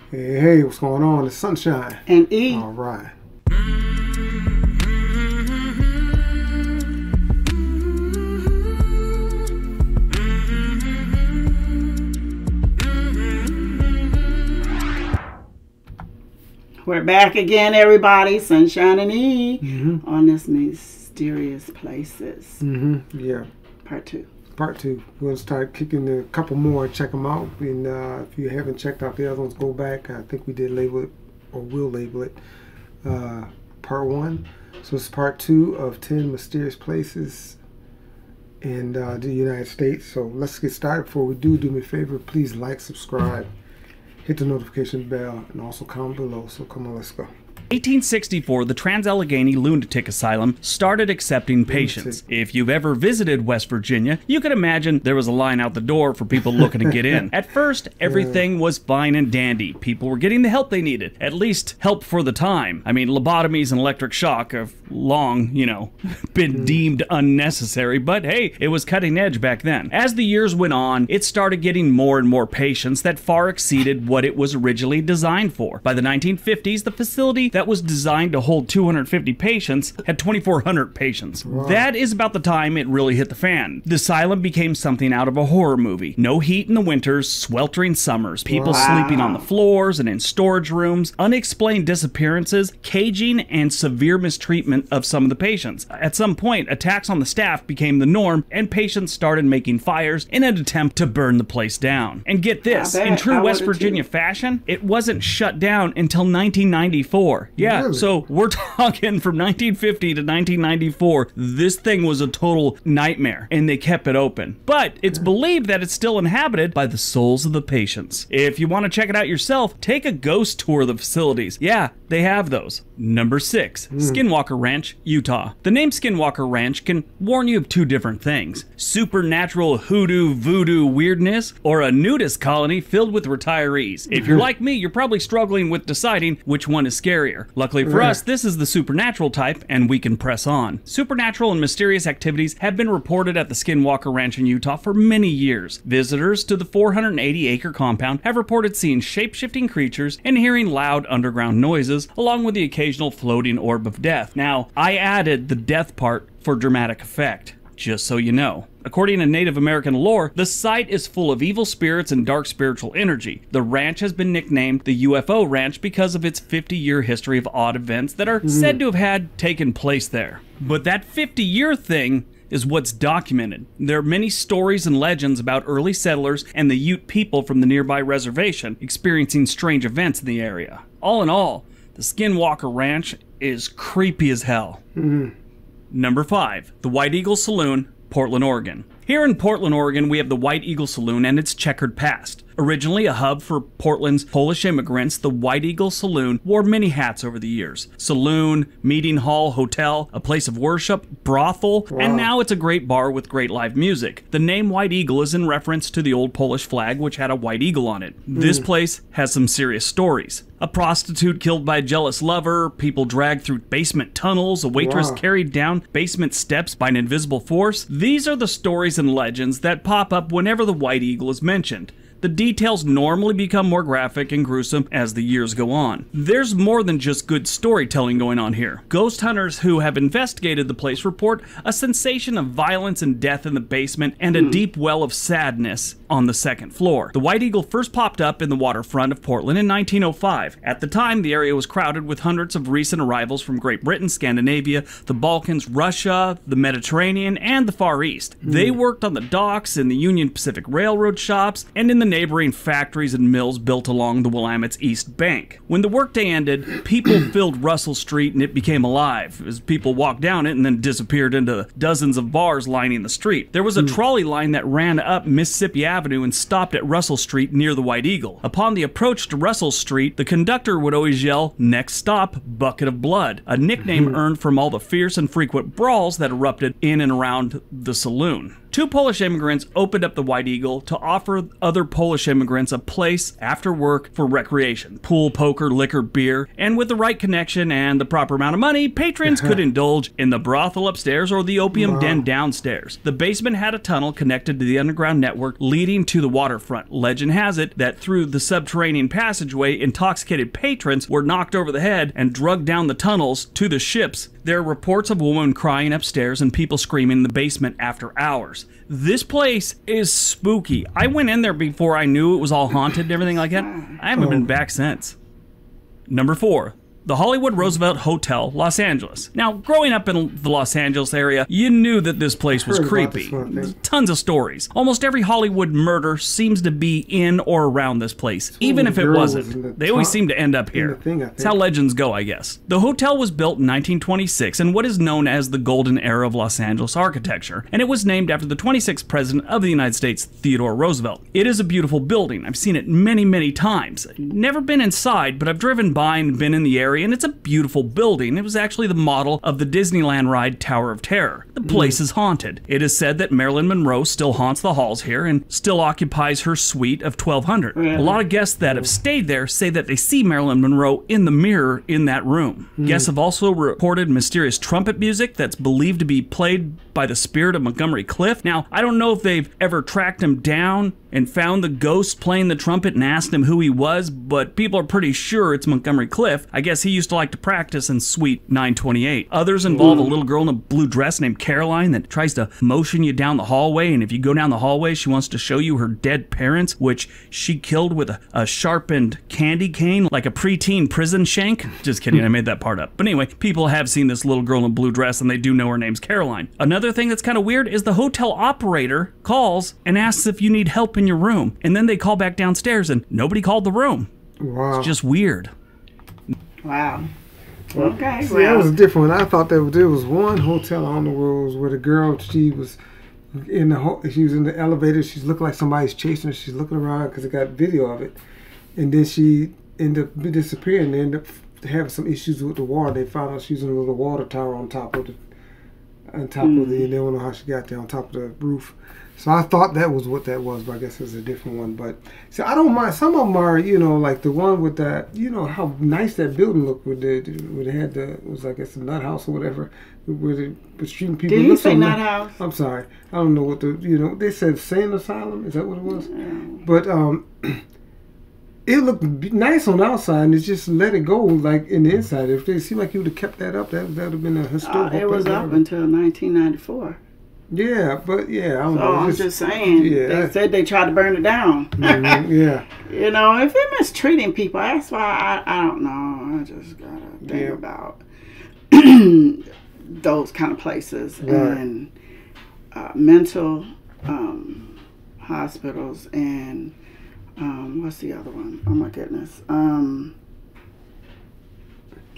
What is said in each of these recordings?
Hey, hey, what's going on? It's Sunshine. And E. All right. We're back again, everybody. Sunshine and E on this Mysterious Places. Yeah. Part 2. Part 2. We'll start kicking a couple more and check them out. And if you haven't checked out the other ones, go back. I think we did label it, or will label it, Part 1. So it's Part 2 of 10 Mysterious Places in the United States. So let's get started. Before we do me a favor, please like, subscribe, hit the notification bell, and also comment below. So come on, let's go. 1864, the Trans-Allegheny Lunatic Asylum started accepting patients. If you've ever visited West Virginia, you can imagine there was a line out the door for people looking to get in. At first, everything was fine and dandy. People were getting the help they needed. At least, help for the time. I mean, lobotomies and electric shock have long, been deemed unnecessary, but hey, it was cutting edge back then. As the years went on, it started getting more and more patients that far exceeded what it was originally designed for. By the 1950s, the facility that was designed to hold 250 patients had 2,400 patients. Wow. That is about the time it really hit the fan. The asylum became something out of a horror movie. No heat in the winters, sweltering summers, people sleeping on the floors and in storage rooms, unexplained disappearances, caging, and severe mistreatment of some of the patients. At some point, attacks on the staff became the norm, and patients started making fires in an attempt to burn the place down. And get this, in true West Virginia fashion, it wasn't shut down until 1994. Yeah, really? So we're talking from 1950 to 1994, this thing was a total nightmare, and they kept it open. But it's believed that it's still inhabited by the souls of the patients. If you want to check it out yourself, take a ghost tour of the facilities. Yeah, they have those. Number 6, Skinwalker Ranch, Utah. The name Skinwalker Ranch can warn you of two different things: supernatural hoodoo voodoo weirdness, or a nudist colony filled with retirees. If you're like me, you're probably struggling with deciding which one is scarier. Luckily for us, this is the supernatural type, and we can press on. Supernatural and mysterious activities have been reported at the Skinwalker Ranch in Utah for many years. Visitors to the 480-acre compound have reported seeing shape-shifting creatures and hearing loud underground noises, along with the occasional floating orb of death. Now, I added the death part for dramatic effect, just so you know. According to Native American lore, the site is full of evil spirits and dark spiritual energy. The ranch has been nicknamed the UFO Ranch because of its 50-year history of odd events that are said to have had taken place there. But that 50-year thing is what's documented. There are many stories and legends about early settlers and the Ute people from the nearby reservation experiencing strange events in the area. All in all, the Skinwalker Ranch is creepy as hell. Number 5, the White Eagle Saloon, Portland, Oregon. Here in Portland, Oregon, we have the White Eagle Saloon and its checkered past. Originally a hub for Portland's Polish immigrants, the White Eagle Saloon wore many hats over the years. Saloon, meeting hall, hotel, a place of worship, brothel, and now it's a great bar with great live music. The name White Eagle is in reference to the old Polish flag, which had a white eagle on it. This place has some serious stories. A prostitute killed by a jealous lover, people dragged through basement tunnels, a waitress carried down basement steps by an invisible force. These are the stories and legends that pop up whenever the White Eagle is mentioned. The details normally become more graphic and gruesome as the years go on. There's more than just good storytelling going on here. Ghost hunters who have investigated the place report a sensation of violence and death in the basement and a deep well of sadness on the second floor. The White Eagle first popped up in the waterfront of Portland in 1905. At the time, the area was crowded with hundreds of recent arrivals from Great Britain, Scandinavia, the Balkans, Russia, the Mediterranean, and the Far East. They worked on the docks, in the Union Pacific Railroad shops, and in the neighboring factories and mills built along the Willamette's east bank. When the workday ended, people filled Russell Street and it became alive as people walked down it and then disappeared into dozens of bars lining the street. There was a trolley line that ran up Mississippi Avenue and stopped at Russell Street near the White Eagle. Upon the approach to Russell Street, the conductor would always yell, "Next stop, Bucket of Blood," a nickname earned from all the fierce and frequent brawls that erupted in and around the saloon. 2 Polish immigrants opened up the White Eagle to offer other Polish immigrants a place after work for recreation. Pool, poker, liquor, beer, and with the right connection and the proper amount of money, patrons could indulge in the brothel upstairs or the opium den downstairs. The basement had a tunnel connected to the underground network leading to the waterfront. Legend has it that through the subterranean passageway, intoxicated patrons were knocked over the head and drugged down the tunnels to the ships. There are reports of women crying upstairs and people screaming in the basement after hours. This place is spooky. I went in there before I knew it was all haunted and everything like that. I haven't been back since. Number 4. The Hollywood Roosevelt Hotel, Los Angeles. Now, growing up in the Los Angeles area, you knew that this place was creepy. Tons of stories. Almost every Hollywood murder seems to be in or around this place, even if it wasn't. They always seem to end up here. That's how legends go, I guess. The hotel was built in 1926 in what is known as the Golden Era of Los Angeles architecture, and it was named after the 26th President of the United States, Theodore Roosevelt. It is a beautiful building. I've seen it many, many times. Never been inside, but I've driven by and been in the area, and it's a beautiful building. It was actually the model of the Disneyland ride Tower of Terror. The place is haunted. It is said that Marilyn Monroe still haunts the halls here and still occupies her suite of 1200. A lot of guests that have stayed there say that they see Marilyn Monroe in the mirror in that room. Guests have also reported mysterious trumpet music that's believed to be played by the spirit of Montgomery Clift. Now, I don't know if they've ever tracked him down and found the ghost playing the trumpet and asked him who he was, but people are pretty sure it's Montgomery Clift. I guess he used to like to practice in Suite 928. Others involve a little girl in a blue dress named Caroline that tries to motion you down the hallway, and if you go down the hallway, she wants to show you her dead parents, which she killed with a sharpened candy cane, like a preteen prison shank. Just kidding, I made that part up. But anyway, people have seen this little girl in a blue dress, and they do know her name's Caroline. Another thing that's kind of weird is the hotel operator calls and asks if you need help in your room, and then they call back downstairs and nobody called the room. Wow. It's just weird. Wow. Okay. See, that was a different one. I thought that there was one hotel on the road where the girl, she was in the elevator. She looked like somebody's chasing her. She's looking around because it got video of it, and then she ended up disappearing. They ended up having some issues with the water. They found out she was in a little water tower on top of the. They don't know how she got there on top of the roof. So I thought that was what that was, but I guess it was a different one. But see, I don't mind. Some of them are, like the one with that, how nice that building looked where they had it was like it's a nut house or whatever, where they were treating people. Did you say nut house? I'm sorry. I don't know what they said insane asylum. Is that what it was? Yeah. But it looked nice on the outside, and it's just let it go like in the inside. If they seemed like you would have kept that up, that would have been a historical. It was up until 1994. Yeah, but I don't know. I'm just saying. Yeah. They said they tried to burn it down. Yeah. If they're mistreating people, that's why I don't know. I just gotta think about those kind of places and mental hospitals and what's the other one? Oh my goodness.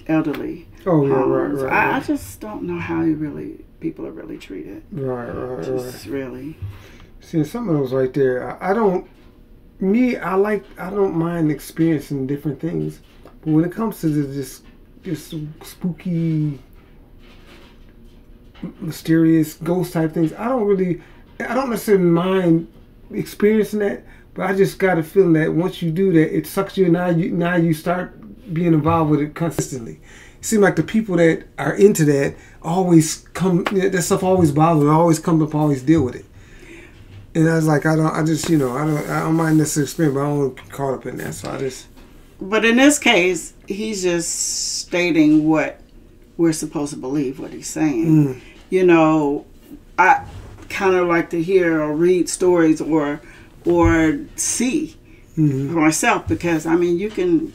Elderly. Oh yeah, right. I just don't know how people are really treated. Right. Just really. See, some of those right there, I don't mind experiencing different things, but when it comes to this spooky, mysterious ghost type things, I don't necessarily mind experiencing that, but I just got a feeling that once you do that, it sucks you, and now you start being involved with it consistently. It seems like the people that are into that always come. That stuff always bothers me. I always come up, always deal with it. And I was like, I don't mind this experience, but I don't get caught up in that. So I just. But in this case, he's just stating what we're supposed to believe. What he's saying. I kind of like to hear or read stories or see for myself, because you can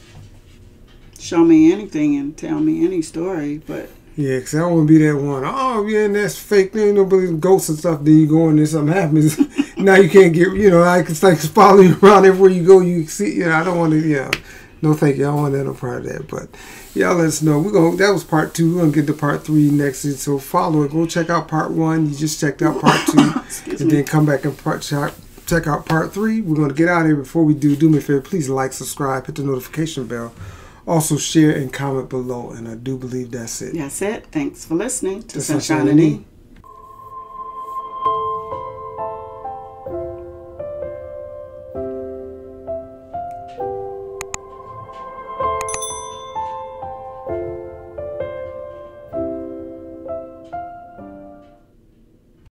show me anything and tell me any story, but yeah, because I don't want to be that one. Oh yeah, and that's fake. There ain't nobody ghosts and stuff. Then you go in there, something happens. Now you can't get. It's like following you around everywhere you go. You see. I don't want to. No, thank you. I don't want no part of that. But y'all let us know. That was part 2. We're gonna get to part 3 next. So follow it. Go check out part 1. You just checked out part 2, and then come back and check out part 3. We're gonna get out of here. Before we do me a favor. Please like, subscribe, hit the notification bell. Also share and comment below, and I do believe that's it. That's it. Thanks for listening to Sunshine and E.